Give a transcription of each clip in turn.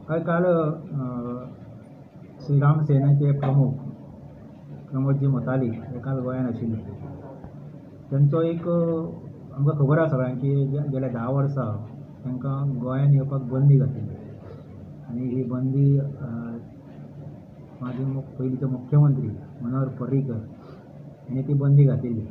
काल श्रीराम सेनेचे प्रमुख प्रमोदजी मुतालिक हे काल गोंयांत आशिल्ले. त्यांचो एक आमकां खबर आसा सगळ्यांक की गेल्या 10 वर्सां तांकां गोंयांत येवपाक बंदी घातिल्ली आनी ही बंदी मागीर पयलींचे मुख्यमंत्री मनोहर पर्रीकर हांणी ती बंदी घातिल्ली.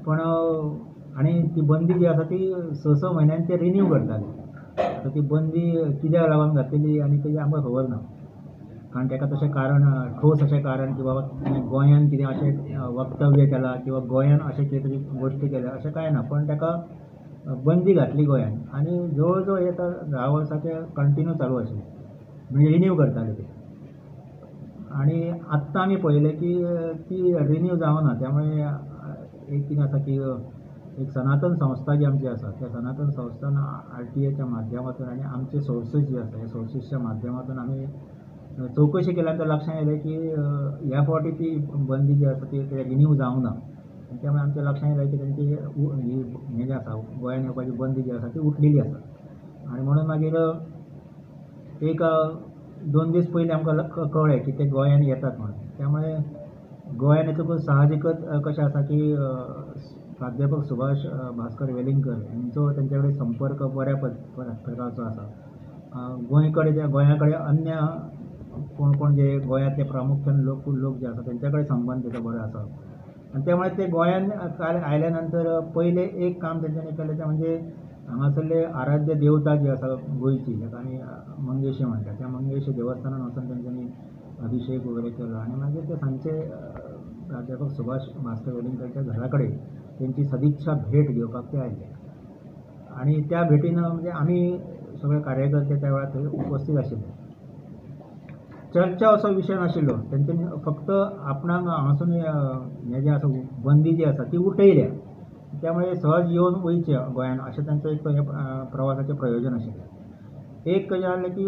पण आनी ती बंदी जी आसा ती 6 म्हयन्यांनी ते रिन्यू करताले. तर ती बंदी कित्याक लागून घातिल्ली आनी तेजें आमकां खबर ना, कारण ताका तशें कारण ठोस अशें कारण की बाबा गोंयांत कितें अशें वक्तव्य केलां किंवा गोंयांत अशें कितें तरी गोश्टी केल्या अशें कांय ना. पण ताका बंदी घातली गोंयांत आनी जवळ जवळ हे 10 वर्सां ते कंटिन्यू चालू आशिल्लें, म्हणजे रिन्यू करताले ते. आनी आत्तां आमी पळयलें की ती रिन्यू जावना. त्यामुळे एक कितें आसा की एक सनातन संस्था जी आमची आसा त्या सनातन संस्थान RTIच्या माध्यमातून आनी आमचे सोर्सीस जे आसा ह्या सोर्सीसच्या माध्यमातून आमी चवकशी केल्यानंतर लक्षांत येयलें की ह्या फावटी ती बंदी जी आसा ती रिन्यू जावंक ना. त्यामुळे आमच्या लक्षांत येयलें की तेंची हें जें आसा गोंयांत येवपाची बंदी जी आसा ती उठलेली आसा. आनी म्हणून मागीर एक 2 दीस पयलीं आमकां कळ्ळें की ते गोंयांत येतात म्हणून. त्यामुळे गोंयांत येतकूच साहजिकच कशें आसा की प्राध्यापक सुभाष भास्कर वेलिंगकर हांचो तेंचे कडेन संपर्क बऱ्या प्रकारचो आसा. गोंया कडेन अन्य कोण जे गोंयांतले प्रामुख्यान लोक जे आसा तेंच्या कडेन संबंद तेचो बरो आसा. आनी त्यामुळे ते गोंयांत काल आयल्या नंतर पयलें एक काम तेंच्यांनी केलें तें म्हणजे हांगासरले आराध्य देवता जी आसा गोंयची जाका आमी मंगेशी म्हणटा त्या मंगेशी देवस्थानान वचून तेंच्यांनी अभिशेक वगैरे केलो आनी मागीर ते सांजचे प्राध्यापक सुभाष भास्कर वेलिंगकरच्या घरा कडेन तेंची सदिच्छा भेट घेवपाक ते आयले. आनी त्या भेटीन म्हणजे आमी सगळे कार्यकर्ते त्या वेळार थंय उपस्थित आशिल्ले. चर्चा असो विशय नाशिल्लो. तेंच्यांनी फक्त आपणाक हांगासून हें जें आसा बंदी जी आसा ती उठयल्या. त्यामुळे सहज येवन वयचें गोंयांत अशें तांचो एक प्रवासाचें प्रयोजन आशिल्लें. एक कशें जालें की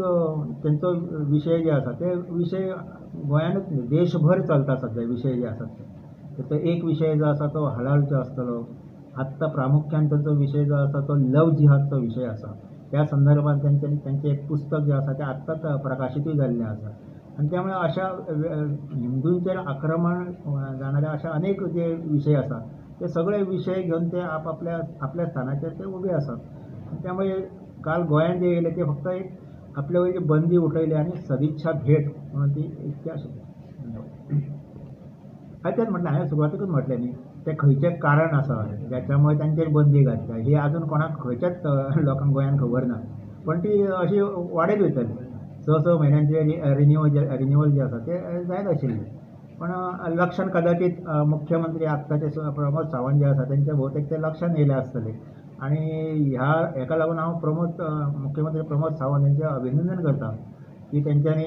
तेंचो विशय जे आसा ते विशय गोंयांतूच न्ही देशभर चलता सद्या विशय जे आसात ते. तो एक विशय जो आसा तो हलालचो आसतलो. आत्तां प्रामुख्यान तांचो विशय जो आसा तो लव जिहादचो विशय आसा. त्या संदर्भात तेंचें एक पुस्तक जें आसा तें आत्तांच प्रकाशीतूय जाल्लें आसा. आनी त्यामुळे अशा हिंदूंचेर आक्रमण जाणाऱ्या अशा अनेक जे विशय आसा ते सगळे विशय घेवन ते आपल्या स्थानाचेर ते उबे आसात. त्यामुळे काल गोंयांत जे येयले ते फक्त एक आपल्या वयली बंदी उठयली आनी सदिच्छा भेट म्हणून ती इतकें आशिल्लें. तेच म्हटलें हांवें सुरवातेकूच म्हटलें न्ही तें खंयचें कारण आसा ज्याच्यामुळे तांचेर बंदी घातल्या ही अजून कोणाक खंयच्याच लोकांक गोंयांत खबर ना. पण ती अशी वाडत वयतली. 6 म्हयन्यांचे रिन्यूवल जे आसा ते जायत आशिल्लें. पण लक्षांत कदाचित मुख्यमंत्री आत्ताचे प्रमोद सावंत जे आसा तेंचे भोवतेक ते लक्षांत येयले आसतलें. आनी हेका लागून हांव मुख्यमंत्री प्रमोद सावंत हांचें अभिनंदन करतां की तेंच्यांनी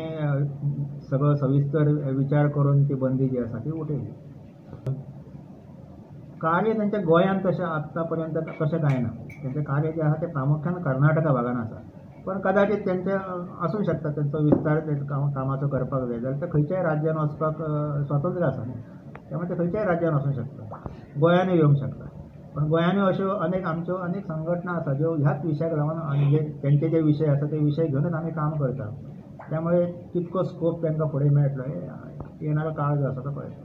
सगळो सविस्तर विचार करून ती बंदी जी आसा ती उठयली. कार्य तेंचें गोंयांत तशें आत्तां पर्यंत तशें कांय ना. तेंचें कार्य जें आसा तें प्रामुख्यान कर्नाटका भागान आसा. पण कदाचित तेंचें आसूंक शकता तेंचो विस्तार कामाचो करपाक जाय जाल्यार ते खंयच्याय राज्यान वचपाक स्वातंत्र्य आसा न्ही. त्यामुळे ते खंयच्याय राज्यान वचूंक शकता. गोंयानूय येवंक शकता. पण गोंयानूय अश्यो आमच्यो अनेक संघटना आसा ज्यो ह्याच विशयाक लागून आनी तेंचे जे विशय आसा ते विशय घेवनूच आमी काम करता. त्यामुळे तितको स्कोप तांकां फुडें मेळटलो हे येणारो काळ जो आसा तो पळयता.